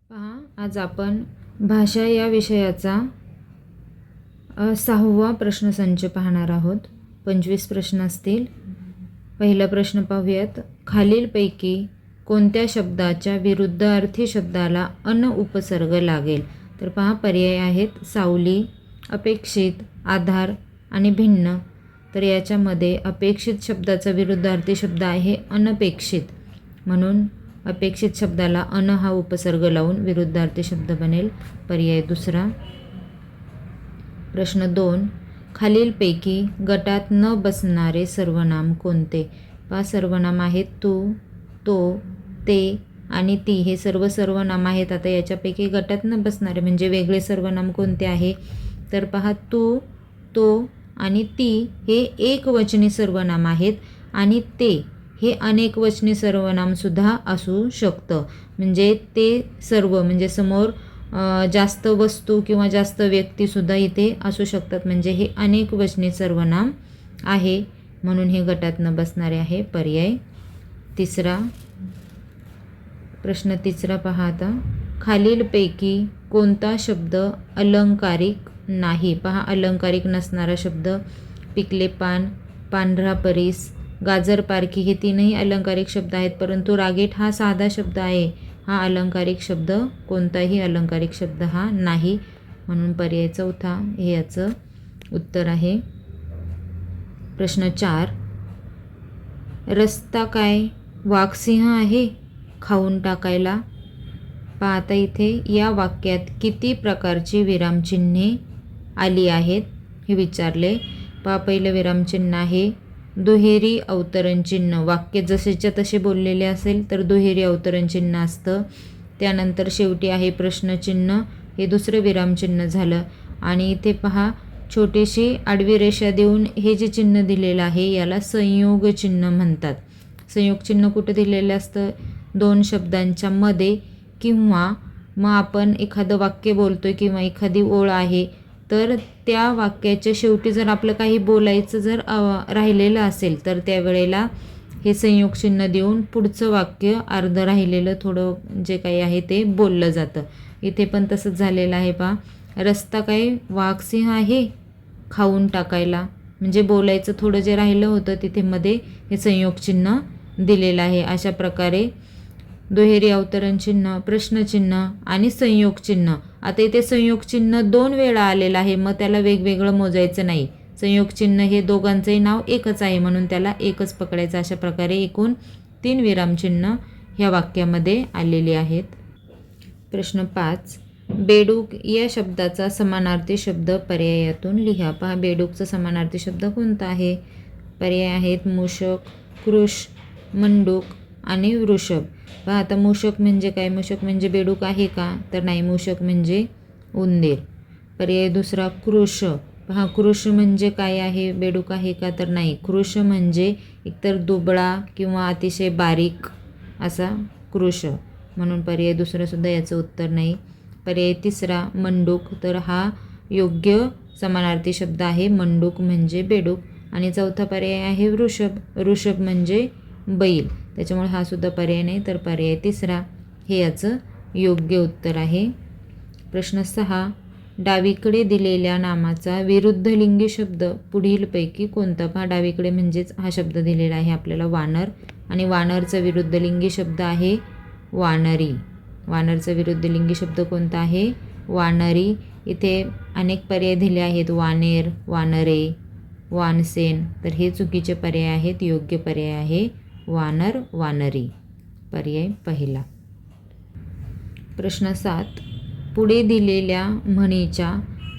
पहा, आज आपण भाषा या विषयाचा 6वा प्रश्नसंच पाहणार आहोत. 25 प्रश्न असतील. पहिला प्रश्न पाहूयात. खालीलपैकी कोणत्या शब्दाच्या विरुद्धार्थी शब्दाला अन उपसर्ग लागेल? तर पहा, पर्याय आहेत सावली, अपेक्षित, आधार आणि भिन्न. तर याच्यामध्ये अपेक्षित शब्दाचा विरुद्धार्थी शब्द आहे अनपेक्षित, म्हणून अपेक्षित शब्दाला अन हा उपसर्ग लावून विरुद्धार्थी शब्द बनेल. पर्याय दुसरा. प्रश्न 2. खालीलपैकी गटात न बसणारे सर्वनाम कोणते? पहा, सर्वनाम आहेत तू, तो, ते आणि ती. हे सर्व सर्वनाम आहेत. आता याच्यापैकी गटात न बसणारे म्हणजे वेगळे सर्वनाम कोणते आहे? तर पहा, तू, तो आणि ती हे एकवचनी सर्वनाम आहेत आणि ते हे अनेकवचनी सर्वनामसुद्धा असू शकतं. म्हणजे ते सर्व म्हणजे समोर जास्त वस्तू किंवा जास्त व्यक्तीसुद्धा इथे असू शकतात. म्हणजे हे अनेकवचनी सर्वनाम आहे, म्हणून हे गटात न बसणारे आहे. पर्याय तिसरा. प्रश्न तिसरा पहा आता. खालीलपैकी कोणता शब्द अलंकारिक नाही? पहा, अलंकारिक नसणारा शब्द पिकले पान, पांढरा परीस, गाजर पारखी हे तीनही अलंकारिक शब्द आहेत, परंतु रागीट हा साधा शब्द आहे. हा अलंकारिक शब्द कोणताही अलंकारिक शब्द हा नाही, म्हणून पर्याय चौथा हे याचं उत्तर आहे. प्रश्न 4. रस्ता काय वाघसिंह आहे खाऊन टाकायला? पहा, आता इथे या वाक्यात किती प्रकारची विरामचिन्हे आली आहेत हे विचारले. पहा, पहिलं विरामचिन्ह आहे दुहेरी अवतरणचिन्ह. वाक्य जसेच्या तसे बोललेले असेल तर दुहेरी अवतरणचिन्ह असतं. त्यानंतर शेवटी आहे प्रश्नचिन्ह, हे दुसरं विरामचिन्ह झालं. आणि इथे पहा, छोटीशी आडवी रेषा देऊन हे जे चिन्ह दिलेलं आहे याला संयोग चिन्ह म्हणतात. संयोग चिन्ह कुठं दिलेलं असतं? दोन शब्दांच्या मध्ये, किंवा मग आपण एखादं वाक्य बोलतोय किंवा एखादी ओळ आहे तर त्या वाक्याच्या शेवटी जर आपलं काही बोलायचं जर राहिलेलं असेल तर त्यावेळेला हे संयोग चिन्ह देऊन पुढचं वाक्य अर्ध राहिलेलं थोडं जे काही आहे ते बोललं जातं. इथे पण तसंच झालेलं आहे. पहा, रस्ता काय वाघसिंह आहे खाऊन टाकायला, म्हणजे बोलायचं थोडं जे राहिलं होतं तिथे मध्ये हे संयोग चिन्ह दिलेलं आहे. अशा प्रकारे दुहेरी अवतरणचिन्ह, प्रश्नचिन्ह आणि संयोग चिन्ह. आता इथे संयोग चिन्ह 2 वेळा आलेलं आहे, मग त्याला वेगवेगळं मोजायचं नाही. संयोग चिन्ह हे दोघांचंही नाव एकच आहे, म्हणून त्याला एकच पकडायचं. अशा प्रकारे एकूण 3 विरामचिन्ह ह्या वाक्यामध्ये आलेली आहेत. प्रश्न 5. बेडूक या शब्दाचा समानार्थी शब्द पर्यायातून लिहा. पहा, बेडूकचा समानार्थी शब्द कोणता आहे? पर्याय आहेत मूषक, कृष, मंडूक आणि वृषभ. पहा, आता मूषक म्हणजे काय? मूषक म्हणजे बेडूक आहे का? तर नाही, मूषक म्हणजे उंदीर. पर्याय दुसरा कृष. पहा, कृष म्हणजे काय आहे? बेडूक आहे का? तर नाही, कृष म्हणजे एकतर दुबळा किंवा अतिशय बारीक असा कृष, म्हणून पर्याय दुसरा सुद्धा याचं उत्तर नाही. पर्याय तिसरा मंडूक, तर हा योग्य समानार्थी शब्द आहे. मंडूक म्हणजे बेडूक. आणि चौथा पर्याय आहे वृषभ. वृषभ म्हणजे बैल, त्याच्यामुळे हा सुद्धा पर्याय नाही, तर पर्याय तिसरा हे याचं योग्य उत्तर आहे. प्रश्न 6. डावीकडे दिलेल्या नामाचा विरुद्धलिंगी शब्द पुढीलपैकी कोणता? पहा, डावीकडे म्हणजेच हा शब्द दिलेला आहे आपल्याला वानर, आणि वानरचा विरुद्धलिंगी शब्द आहे वानरी. वानरचा विरुद्धलिंगी शब्द कोणता आहे? वानरी. इथे अनेक पर्याय दिले आहेत, वानेर, वानरे, वानसेन, तर हे चुकीचे पर्याय आहेत. योग्य पर्याय आहे वानर, वानरी. पर्याय पहिला. प्रश्न 7. पुढे दिलेल्या म्हणीच्या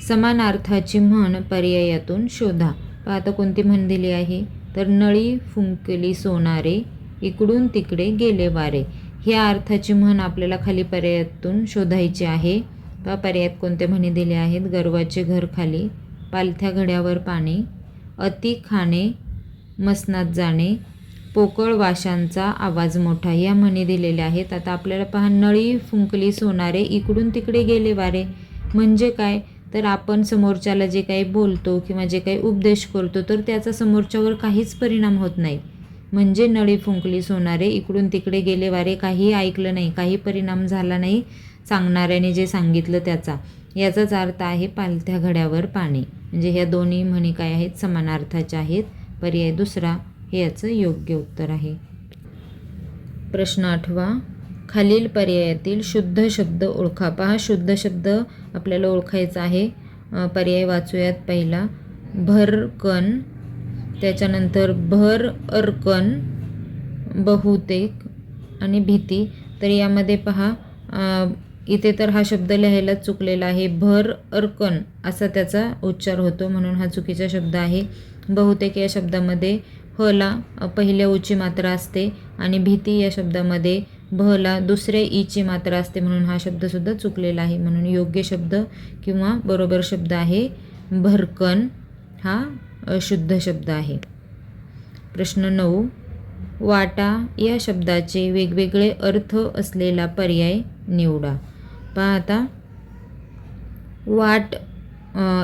समानार्थाची म्हण पर्यायातून शोधा. पहा, आता कोणती म्हण दिली आहे? तर नळी फुंकली सोनारे, इकडून तिकडे गेले वारे. ह्या अर्थाची म्हण आपल्याला खाली पर्यायातून शोधायची आहे. पहा, पर्यायात कोणत्या म्हणी दिल्या आहेत? गर्वाचे घर खाली, पालथ्या घड्यावर पाणी, अति खाणे, मसनात जाणे, पोकळ वाशांचा आवाज मोठा, या म्हणी दिलेल्या आहेत. आता आपल्याला पहा, नळी फुंकली सोनारे, इकडून तिकडे गेले वारे म्हणजे काय? तर आपण समोरच्याला जे काही बोलतो किंवा जे काही उपदेश करतो तर त्याचा समोरच्यावर काहीच परिणाम होत नाही. म्हणजे नळी फुंकली सोनारे, इकडून तिकडे गेले वारे, काही ऐकलं नाही, काही परिणाम झाला नाही, सांगणाऱ्याने जे सांगितलं त्याचा. याचाच अर्थ आहे पालथ्या घड्यावर पाणी. म्हणजे ह्या दोन्ही म्हणी काय आहेत, समानार्थाच्या आहेत. पर्याय दुसरा हे याचं योग्य उत्तर आहे. प्रश्न 8वा, खालील पर्यायातील शुद्ध शब्द ओळखा. पहा, शुद्ध शब्द आपल्याला ओळखायचा आहे. पर्याय वाचूयात. पहिला भरकन, त्याच्यानंतर भर अर्कन, बहुतेक आणि भीती. तर यामध्ये पहा, इथे तर हा शब्द लिहायला चुकलेला आहे. भर अर्कन असा त्याचा उच्चार होतो, म्हणून हा चुकीचा शब्द आहे. बहुतेक या शब्दामध्ये हला पहिल्या ऊची मात्रा असते आणि भीती या शब्दामध्ये भला दुसऱ्या ईची मात्रा असते, म्हणून हा शब्दसुद्धा चुकलेला आहे. म्हणून योग्य शब्द किंवा बरोबर शब्द आहे भरकन, हा शुद्ध शब्द आहे. प्रश्न 9, वाटा या शब्दाचे वेगवेगळे अर्थ असलेला पर्याय निवडा. पहा आता, वाट,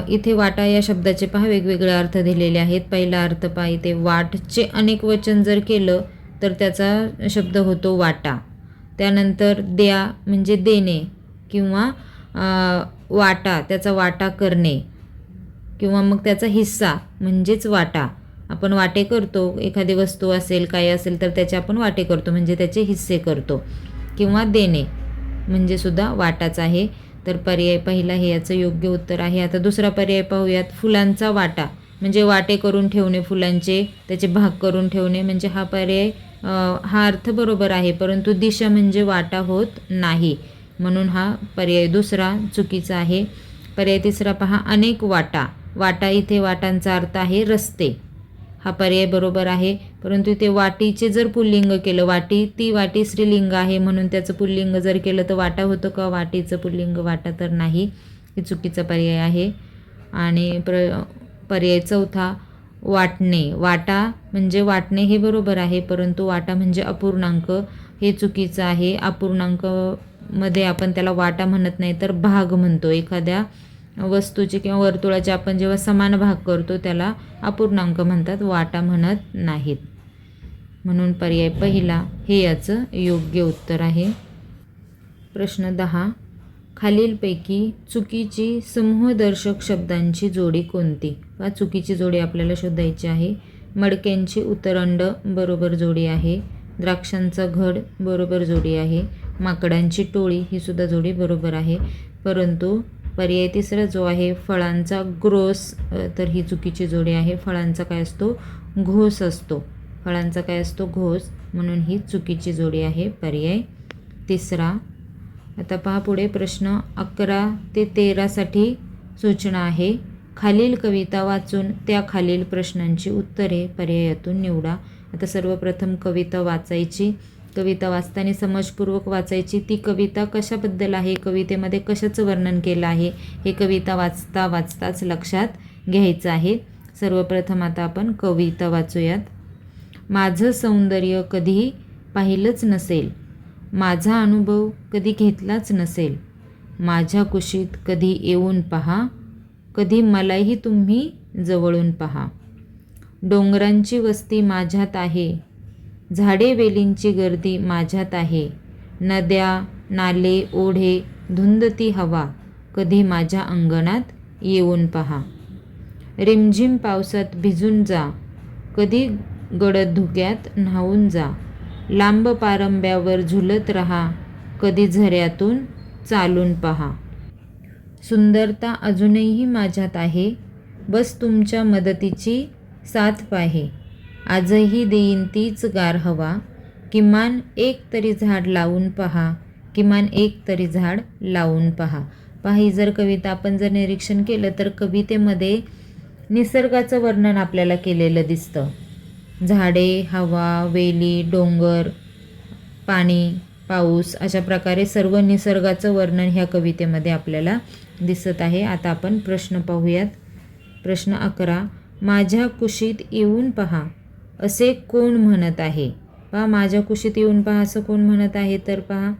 इथे वाटा या शब्दाचे पहा वेगवेगळे अर्थ दिलेले आहेत. पहिला अर्थ पहा, इथे वाटचे अनेक वचन जर केलं तर त्याचा शब्द होतो वाटा. त्यानंतर द्या म्हणजे देणे किंवा वाटा त्याचा वाटा करणे किंवा मग त्याचा हिस्सा म्हणजेच वाटा. आपण वाटे करतो, एखादी वस्तू असेल काय असेल तर त्याचे आपण वाटे करतो म्हणजे त्याचे हिस्से करतो. किंवा देणे म्हणजे सुद्धा वाटाच आहे. तर पर्याय पहिला हे याचं योग्य उत्तर आहे. आता दुसरा पर्याय पाहूयात. फुलांचा वाटा म्हणजे वाटे करून ठेवणे, फुलांचे त्याचे भाग करून ठेवणे. म्हणजे हा पर्याय, हा अर्थ बरोबर आहे, परंतु दिशा म्हणजे वाटा होत नाही, म्हणून हा पर्याय दुसरा चुकीचा आहे. पर्याय तिसरा पहा, अनेक वाटा. वाटा इथे वाटांचा अर्थ आहे रस्ते. हा पर्याय बरोबर आहे, परंतु इथे वाटीचे जर पुल्लिंग केलं, वाटी, ती वाटी स्त्रीलिंग आहे म्हणून त्याचं पुल्लिंग जर केलं तर वाटा होतं का? वाटीचं पुल्लिंग वाटा तर नाही. हे चुकीचा पर्याय आहे. आणि पर्याय चौथा, वाटणे. वाटा म्हणजे वाटणे हे बरोबर आहे, परंतु वाटा म्हणजे अपूर्णांक, हे चुकीचं आहे. अपूर्णांकमध्ये आपण त्याला वाटा म्हणत नाही तर भाग म्हणतो. एखाद्या वस्तूचे किंवा वर्तुळाचे आपण जेव्हा समान भाग करतो त्याला अपूर्णांक म्हणतात, वाटा म्हणत नाहीत. म्हणून पर्याय पहिला हे याचं योग्य उत्तर आहे. प्रश्न 10, खालीलपैकी चुकीची समूहदर्शक शब्दांची जोडी कोणती? वा चुकीची जोडी आपल्याला शोधायची आहे. मडक्यांची उतरंड बरोबर जोडी आहे. द्राक्षांचा घड बरोबर जोडी आहे. माकडांची टोळी ही सुद्धा जोडी बरोबर आहे. परंतु पर्याय तिसरा जो आहे फळांचा ग्रोस, तर ही चुकीची जोडी आहे. फळांचा काय असतो? घोस असतो. फळांचा काय असतो? घोस, म्हणून ही चुकीची जोडी आहे. पर्याय तिसरा. आता पहा पुढे प्रश्न 11 ते 13 साठी सूचना आहे. खालील कविता वाचून त्या खालील प्रश्नांची उत्तरे पर्यायातून निवडा. आता सर्वप्रथम कविता वाचायची. कविता वाचताना समजपूर्वक वाचायची. ती कविता कशाबद्दल आहे, कवितेमध्ये कशाचं वर्णन केलं आहे, हे कविता वाचताच लक्षात घ्यायचं आहे. सर्वप्रथम आता आपण कविता वाचूयात. माझं सौंदर्य कधी पाहिलंच नसेल, माझा अनुभव कधी घेतलाच नसेल, माझ्या कुशीत कधी येऊन पहा, कधी मलाही तुम्ही जवळून पहा. डोंगरांची वस्ती माझ्यात आहे, झाडे वेलींची गर्दी माझ्यात आहे, नद्या नाले ओढे धुंदती हवा, कधी माझ्या अंगणात येऊन पहा. रिमझिम पावसात भिजून जा, कधी गडद धुक्यात न्हावून जा, लांब पारंब्यावर झुलत रहा, कधी झऱ्यातून चालून पहा. सुंदरता अजूनही माझ्यात आहे, बस तुमच्या मदतीची साथ पाहे. आजही देईन तीच गार हवा, किमान एक तरी झाड लावून पहा, किमान एक तरी झाड लावून पहा. पहा, ही जर कविता आपण जर निरीक्षण केलं तर कवितेमध्ये निसर्गाचं वर्णन आपल्याला केलेलं दिसतं. झाडे, हवा, वेली, डोंगर, पाणी, पाऊस अशा प्रकारे सर्व निसर्गाचं वर्णन ह्या कवितेमध्ये आपल्याला दिसत आहे. आता आपण प्रश्न पाहूयात. प्रश्न 11, माझ्या कुशीत येऊन पहा असे कोण म्हणत आहे? पहा, माझ्या कुशीत येऊन पहा असं कोण म्हणत आहे? तर पहा,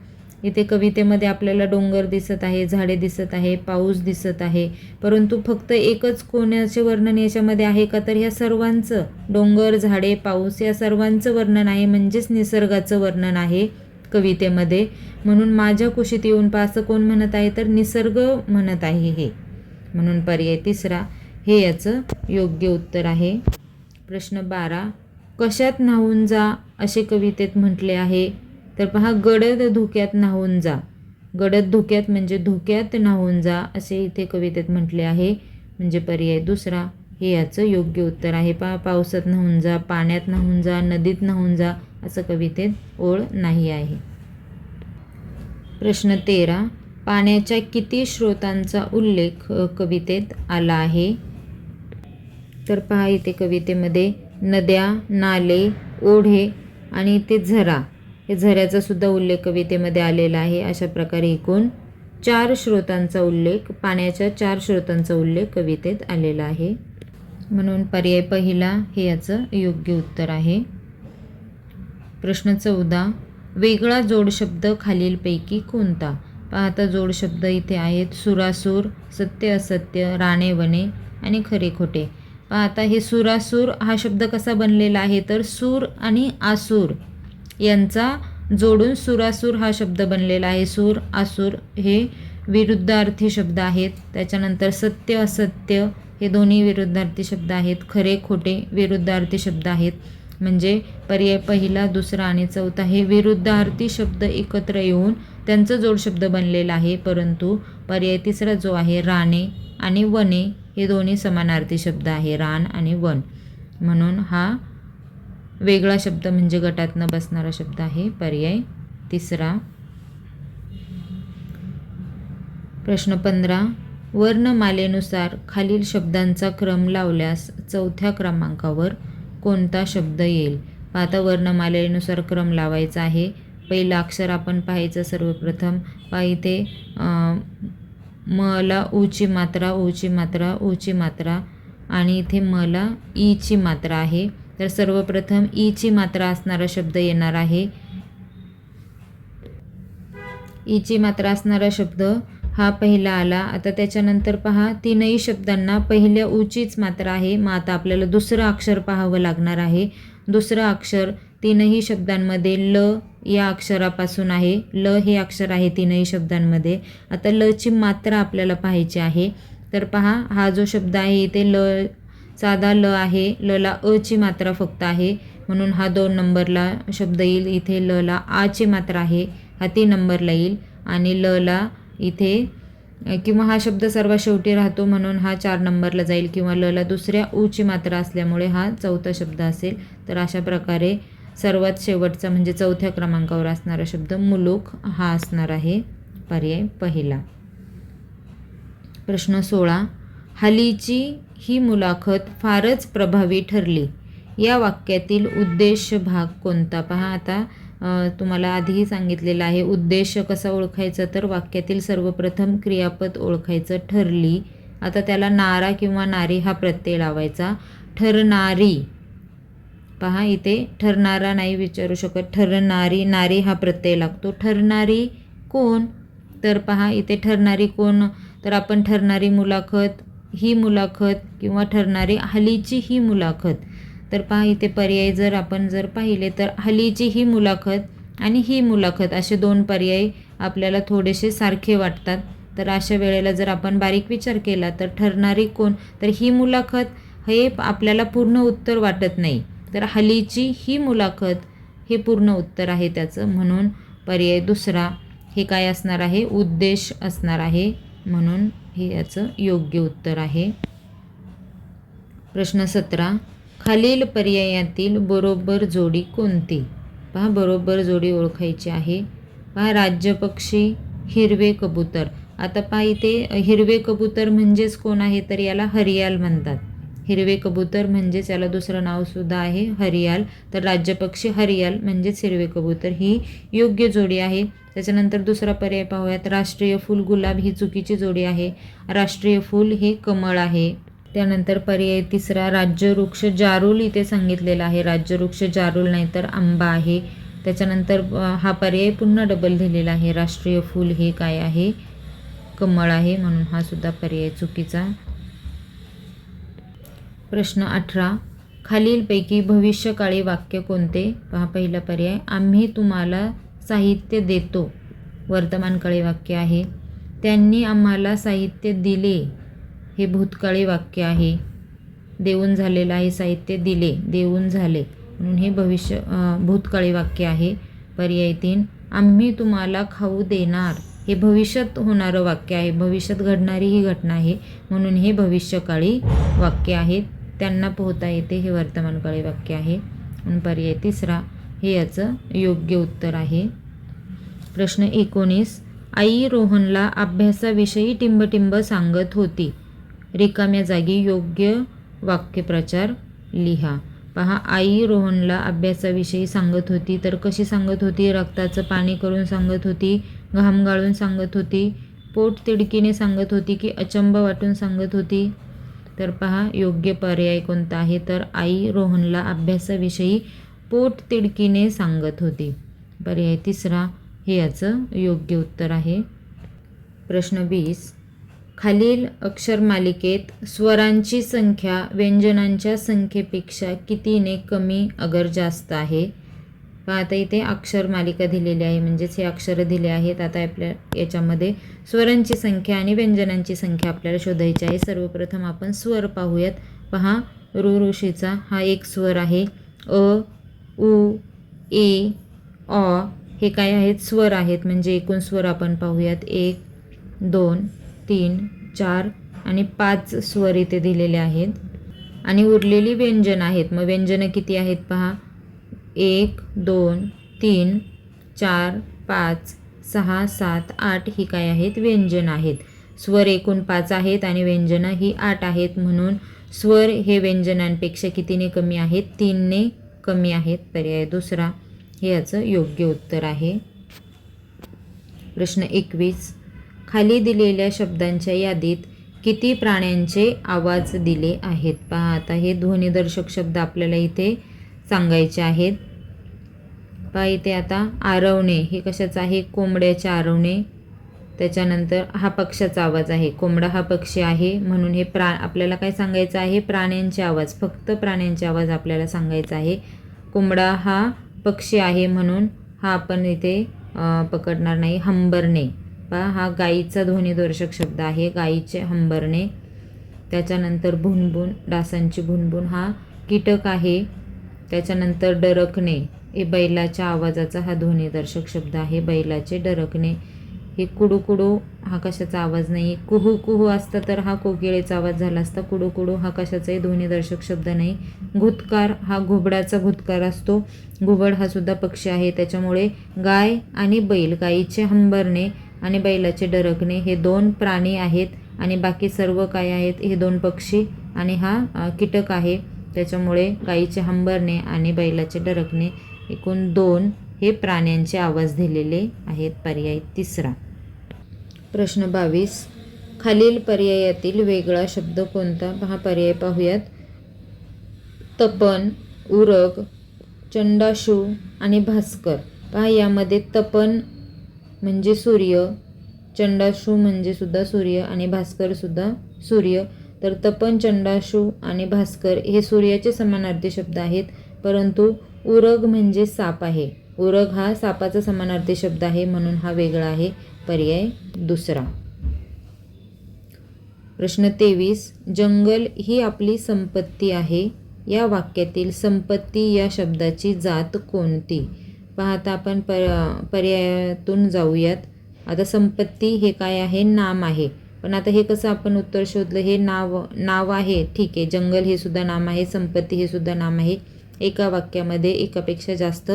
इथे कवितेमध्ये आपल्याला डोंगर दिसत आहे, झाडे दिसत आहे, पाऊस दिसत आहे, परंतु फक्त एकच कोणाचे वर्णन याच्यामध्ये आहे का? तर ह्या सर्वांचं, डोंगर, झाडे, पाऊस या सर्वांचं वर्णन आहे, म्हणजेच निसर्गाचं वर्णन आहे कवितेमध्ये. म्हणून माझ्या कुशीत येऊन पहा असं कोण म्हणत आहे, तर निसर्ग म्हणत आहे हे. म्हणून पर्याय तिसरा हे याचं योग्य उत्तर आहे. प्रश्न 12, कशात न्हावून जा असे कवितेत म्हटले आहे, तर पहा गडद धुक्यात न्हावून जा. गडद धुक्यात म्हणजे धुक्यात न्हावून जा असे इथे कवितेत म्हटले आहे. म्हणजे पर्याय दुसरा हे याचं योग्य उत्तर आहे. पावसात न्हावून जा, पाण्यात न्हावून जा, नदीत न्हावून जा असं कवितेत ओळ नाही आहे. प्रश्न 13, पाण्याच्या किती स्रोतांचा उल्लेख कवितेत आला आहे, तर पहा इथे कवितेमध्ये नद्या, नाले, ओढे आणि इथे झरा, हे झऱ्याचा सुद्धा उल्लेख कवितेमध्ये आलेला आहे. अशा प्रकारे एकूण 4 स्रोतांचा उल्लेख, पाण्याच्या 4 स्रोतांचा उल्लेख कवितेत आलेला आहे. म्हणून पर्याय पहिला हे याचं योग्य उत्तर आहे. प्रश्न 14, वेगळा जोडशब्द खालीलपैकी कोणता. पाहता जोडशब्द इथे आहेत सुरासूर, सत्य असत्य, राणे वने आणि खरे खोटे. पाहता हे सुरासूर हा शब्द कसा बनलेला आहे, तर सूर आणि आसूर यांचा जोडून सुरासूर हा शब्द बनलेला आहे. सूर आसूर हे विरुद्धार्थी शब्द आहेत. त्याच्यानंतर सत्य असत्य हे दोन्ही विरुद्धार्थी शब्द आहेत. खरे खोटे विरुद्धार्थी शब्द आहेत. म्हणजे पर्याय पहिला, दुसरा आणि चौथा हे विरुद्धार्थी शब्द एकत्र येऊन त्यांचं जोडशब्द बनलेला आहे. परंतु पर्याय तिसरा जो आहे राणे आणि वने हे दोन्ही समानार्थी शब्द आहे, रान आणि वन. म्हणून हा वेगळा शब्द म्हणजे गटात न बसणारा शब्द आहे, पर्याय तिसरा. प्रश्न 15, वर्णमालेनुसार खालील शब्दांचा क्रम लावल्यास चौथ्या क्रमांकावर कोणता शब्द येईल. आता वर्णमालेनुसार क्रम लावायचा आहे. पहिलं अक्षर आपण पाहायचं सर्वप्रथम. पहा इथे मला ऊची मात्रा, ऊची मात्रा, ऊची मात्रा आणि इथे मला ईची मात्रा आहे. तर सर्वप्रथम ईची मात्रा असणारा शब्द येणार आहे. ईची मात्रा असणारा शब्द हा पहिला आला. आता त्याच्यानंतर पहा तीनही शब्दांना पहिल्या ऊचीच मात्रा आहे. मग आता आपल्याला दुसरं अक्षर पाहावं लागणार आहे. दुसरं अक्षर तीनही शब्दांमध्ये ल या अक्षरापासून आहे. ल हे अक्षर आहे तीनही शब्दांमध्ये. आता लची मात्रा आपल्याला पाहायची आहे. तर पहा हा जो शब्द आहे इथे ल साधा ल आहे. लला अची मात्रा फक्त आहे, म्हणून हा 2 नंबरला शब्द येईल. इथे लला आची मात्रा आहे, हा 3 नंबरला येईल. आणि लला इथे किंवा हा शब्द सर्वात शेवटी राहतो म्हणून हा 4 नंबरला जाईल, किंवा लला दुसऱ्या ऊची मात्रा असल्यामुळे हा चौथा शब्द असेल. तर अशा प्रकारे सर्वात शेवटचा म्हणजे चौथ्या क्रमांकावर असणारा शब्द मुलूक हा असणार आहे, पर्याय पहिला. प्रश्न 16, हल्लीची ही मुलाखत फारच प्रभावी ठरली. या वाक्यातील उद्देश भाग कोणता. पहा आता तुम्हाला आधीही सांगितलेलं आहे उद्देश कसा ओळखायचा, तर वाक्यातील सर्वप्रथम क्रियापद ओळखायचं ठरली. आता त्याला नारा किंवा नारी हा प्रत्यय लावायचा. ठरणारी, पहा इथे ठरणारा नाही विचारू शकत, ठरणारी, नारी हा प्रत्यय लागतो. ठरणारी कोण, तर पहा इथे ठरणारी कोण, तर आपण ठरणारी मुलाखत, ही मुलाखत किंवा ठरणारी हल्लीची ही मुलाखत. तर पहा इथे पर्याय जर आपण पाहिले तर हल्लीची ही मुलाखत आणि ही मुलाखत असे 2 पर्याय आपल्याला थोडेसे सारखे वाटतात. तर अशा वेळेला जर आपण बारीक विचार केला तर ठरणारी कोण, तर ही मुलाखत हे आपल्याला पूर्ण उत्तर वाटत नाही. तर हल्लीची ही मुलाखत हे पूर्ण उत्तर आहे त्याचं. म्हणून पर्याय दुसरा हे काय असणार आहे, उद्देश असणार आहे. म्हणून हे याचं योग्य उत्तर आहे. प्रश्न 17, खालील पर्यायातील बरोबर जोडी कोणती. पहा बरोबर जोडी ओळखायची आहे. पहा राज्य पक्षी, हिरवे कबूतर. आता पहा इथे हिरवे कबूतर म्हणजेच कोण आहे, तर याला हरियाल म्हणतात. हिरवे कबूतर म्हणजेच याला दुसरं नावसुद्धा आहे हरियाल. तर राज्यपक्षी हरियाल म्हणजेच हिरवे कबूतर ही योग्य जोडी आहे. त्याच्यानंतर दुसरा पर्याय पाहूयात. राष्ट्रीय फूल गुलाब ही चुकीची जोडी आहे. राष्ट्रीय फूल हे कमळ आहे. त्यानंतर पर्याय तिसरा राज्यवृक्ष जारूल इथे सांगितलेला आहे. राज्यवृक्ष जारूल नाही तर आंबा आहे. त्याच्यानंतर हा पर्याय पुन्हा डबल दिलेला आहे. राष्ट्रीय फूल हे काय आहे, कमळ आहे. म्हणून हा सुद्धा पर्याय चुकीचा. प्रश्न 18, खालीलपैकी भविष्यकाळी वाक्य कोणते. पहा पहिला पर्याय आम्ही तुम्हाला साहित्य देतो वर्तमानकाळी वाक्य आहे. त्यांनी आम्हाला साहित्य दिले हे भूतकाळी वाक्य आहे. देऊन झालेलं आहे साहित्य दिले, देऊन झाले म्हणून हे भूतकाळी वाक्य आहे. पर्याय 3 आम्ही तुम्हाला खाऊ देणार हे भविष्यात होणारं वाक्य आहे. भविष्यात घडणारी ही घटना आहे म्हणून हे भविष्यकाळी वाक्य आहे. त्यांना पोहता येते हे वर्तमानकाळी वाक्य आहे. आणि पर्याय 3 हे याचं योग्य उत्तर आहे. प्रश्न 19 आई रोहनला अभ्यासाविषयी टिंबटिंब सांगत होती. रिकाम्या जागी योग्य वाक्यप्रचार लिहा. पहा, आई रोहनला अभ्यासाविषयी सांगत होती तर कशी सांगत होती? रक्ताचं पाणी करून सांगत होती, घाम गाळून सांगत होती, पोट तिडकीने सांगत होती की अचंब वाटून सांगत होती? तर पहा, योग्य पर्याय कोणता आहे? तर आई रोहनला अभ्यासाविषयी पोट तिडकीने सांगत होती. पर्याय 3 हे याचं योग्य उत्तर आहे. प्रश्न 20 खालील अक्षरमालिकेत स्वरांची संख्या व्यंजनांच्या संख्येपेक्षा कितीने कमी अगर जास्त आहे? पहा, आता इथे अक्षरमालिका दिलेली आहे म्हणजेच हे अक्षरं दिले आहेत. आता आपल्या याच्यामध्ये स्वरांची संख्या आणि व्यंजनांची संख्या आपल्याला शोधायची आहे. सर्वप्रथम आपण स्वर पाहूयात. पहा, ऋषीचा हा एक स्वर आहे. अ, उ, ए, ऑ हे काय आहेत? स्वर आहेत. म्हणजे एकूण स्वर आपण पाहूयात. 1, 2, 3, 4 आणि 5 स्वर इथे दिलेले आहेत. आणि उरलेली व्यंजन आहेत. मग व्यंजनं किती आहेत पहा? 1, 2, 3, 4, 5, 6, 7, 8 ही काय आहेत? व्यंजन आहेत. स्वर एकूण 5 आहेत आणि व्यंजनं ही 8 आहेत. म्हणून स्वर हे व्यंजनांपेक्षा कितीने कमी आहेत? 3ने कमी आहेत. पर्याय 2 हे याचं योग्य उत्तर आहे. प्रश्न 21 खाली दिलेल्या शब्दांच्या यादीत किती प्राण्यांचे आवाज दिले आहेत? पहा, आता हे ध्वनिदर्शक शब्द आपल्याला इथे सांगायचे आहेत. पहा, इथे आता आरवणे हे कशाचं आहे? कोंबड्याचे आरवणे. त्याच्यानंतर हा पक्ष्याचा आवाज आहे. कोंबडा हा पक्षी आहे म्हणून हे आपल्याला काय सांगायचं आहे? प्राण्यांचे आवाज, फक्त प्राण्यांचे आवाज आपल्याला सांगायचा आहे. कोंबडा हा पक्षी आहे म्हणून हा आपण इथे पकडणार नाही. हंबरणे, पहा हा गाईचा ध्वनिदर्शक शब्द आहे. गाईचे हंबरणे. त्याच्यानंतर भुणभुण, डासांची भुणभुण हा कीटक आहे. त्याच्यानंतर डरकणे हे बैलाच्या आवाजाचा हा ध्वनिदर्शक शब्द आहे. बैलाचे डरकणे. हे कुडू कुडू हा कशाचा आवाज नाही. कुहू कुहू असता तर हा कोकिळेचा आवाज झाला असता. कुडू कुडू हा कशाचाही ध्वनिदर्शक शब्द नाही. घुतकार हा घुबडाचा घुतकार असतो. घुबड हा सुद्धा पक्षी आहे. त्याच्यामुळे गाय आणि बैल, गाईचे हंबरणे आणि बैलाचे डरकणे हे 2 प्राणी आहेत आणि बाकी सर्व काय आहेत? हे 2 पक्षी आणि हा कीटक आहे. त्याच्यामुळे गाईचे हंबरणे आणि बैलाचे डरकणे एकूण 2 हे प्राण्यांचे आवाज दिलेले आहेत. पर्याय 3. प्रश्न 22 खालील पर्यायातील वेगळा शब्द कोणता? हा पर्याय पाहूयात. तपन, उरग, चंडाशू आणि भास्कर. पहा, यामध्ये तपन म्हणजे सूर्य, चंडाशू म्हणजे सुद्धा सूर्य आणि भास्कर सुद्धा सूर्य. तर तपन, चंडाशू आणि भास्कर हे सूर्याचे समानार्थी शब्द आहेत. परंतु उरग म्हणजे साप आहे. उरग हा सापाचा समानार्थी शब्द आहे म्हणून हा वेगळा आहे. पर्याय 2. प्रश्न 23 जंगल ही आपली संपत्ती आहे. या वाक्यातील संपत्ती या शब्दाची जात कोणती? पाहता आपण पर्यायातून जाऊयात. आता संपत्ती हे काय आहे? नाम आहे. पण आता हे कसं आपण उत्तर शोधलं? हे नाव आहे. ठीक आहे, जंगल हे सुद्धा नाम आहे, संपत्ती हे सुद्धा नाम आहे. एका वाक्यामध्ये एकापेक्षा जास्त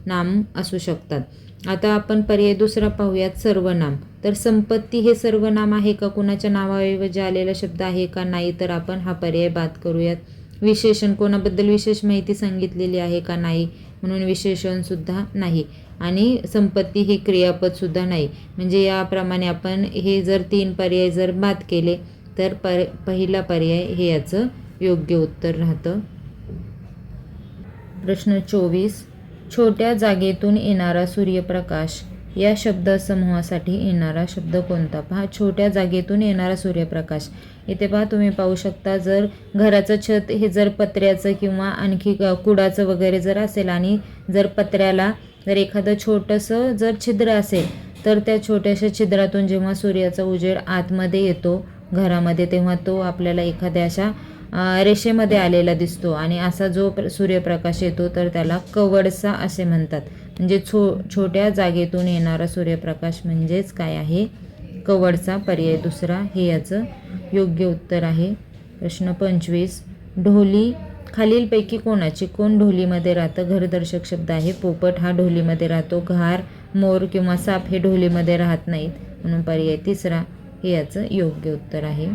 नाम असू शकतात. आता आपण पर्याय 2 पाहूयात. सर्वनाम. तर संपत्ती हे सर्वनाम आहे का? कुणाच्या नावाऐवजी आलेला शब्द आहे का? नाही. तर आपण हा पर्याय बाद करूयात. विशेषण, कोणाबद्दल विशेष माहिती सांगितलेली आहे का? नाही, म्हणून विशेषण सुद्धा नाही. आणि संपत्ती ही क्रियापद सुद्धा नाही. म्हणजे याप्रमाणे आपण हे जर 3 पर्याय जर बाद केले तर पहिला पर्याय हे याचं योग्य उत्तर राहतं. प्रश्न 24 छोट्या जागेतून येणारा सूर्यप्रकाश या शब्दसमूहासाठी येणारा शब्द कोणता? पहा, छोट्या जागेतून येणारा सूर्यप्रकाश. इथे पहा, तुम्ही पाहू शकता, जर घराचं छत हे जर पत्र्याचं किंवा आणखी कुडाचं वगैरे जर असेल आणि जर पत्र्याला जर एखादं छोटंसं जर छिद्र असेल तर त्या छोट्याशा छिद्रातून जेव्हा सूर्याचा उजेड आतमध्ये येतो घरामध्ये, तेव्हा तो आपल्याला एखाद्या अशा रेषेमध्ये आलेला दिसतो. आणि असा जो सूर्यप्रकाश येतो तर त्याला कवडसा असे म्हणतात. म्हणजे छोट्या जागेतून येणारा सूर्यप्रकाश म्हणजेच काय आहे, कवडसा. पर्याय दुसरा हे याचं योग्य उत्तर आहे. प्रश्न 25. ढोली खालीलपैकी कोणाची? कोण ढोलीमध्ये राहतं? घरदर्शक शब्द आहे. पोपट हा ढोलीमध्ये राहतो. घार, मोर किंवा साप हे ढोलीमध्ये राहत नाहीत, म्हणून पर्याय तिसरा हे याचं योग्य उत्तर आहे.